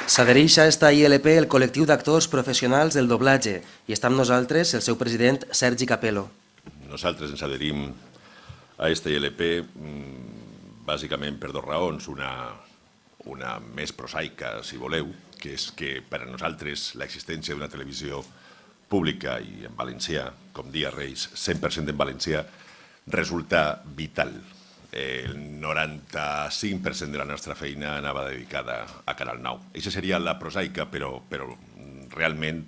S'adhereix a esta ILP el col·lectiu d'actors professionals del doblatge i està amb nosaltres el seu president Sergi Capello. Nosaltres ens adherim a esta ILP bàsicament per dues raons. Una més prosaica, si voleu, que és que per a nosaltres l'existència d'una televisió pública i en valencià, com dia Reis, 100% en valencià, resulta vital. El 95% de la nostra feina anava dedicada a Canal 9. Això seria la prosaica, però realment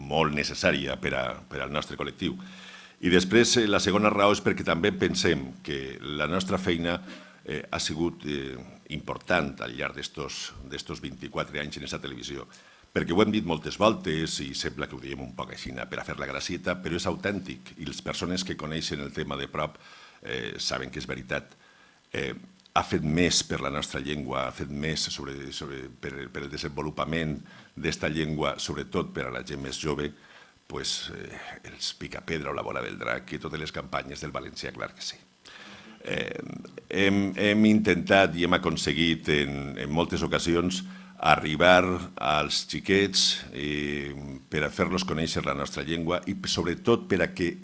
molt necessària per al nostre col·lectiu. I després, la segona raó és perquè també pensem que la nostra feina ha sigut important al llarg d'estos 24 anys en aquesta televisió, perquè ho hem dit moltes voltes i sembla que ho diem un poc així per a fer la gracieta, però és autèntic i les persones que coneixen el tema de prop saben que és veritat. Ha fet més per la nostra llengua, ha fet més per el desenvolupament d'esta llengua, sobretot per a la gent més jove, els Picapedra o la Bola del Drac i totes les campanyes del valencià, clar que sí. Hem intentat i hem aconseguit en moltes ocasions arribar als xiquets per a fer-los conèixer la nostra llengua i sobretot per a que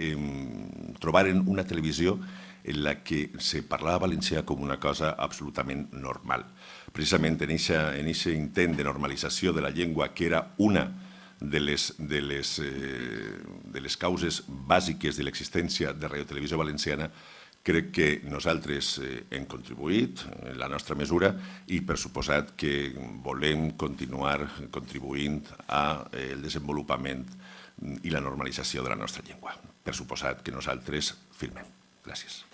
trobaren una televisió en la que se parlava valencià com una cosa absolutament normal. Precisament en aquest intent de normalització de la llengua, que era una de les causes bàsiques de l'existència de Radio Televisió Valenciana, crec que nosaltres hem contribuït en la nostra mesura i per suposat que volem continuar contribuint al desenvolupament i la normalització de la nostra llengua. Per suposat que nosaltres firmem. Gràcies.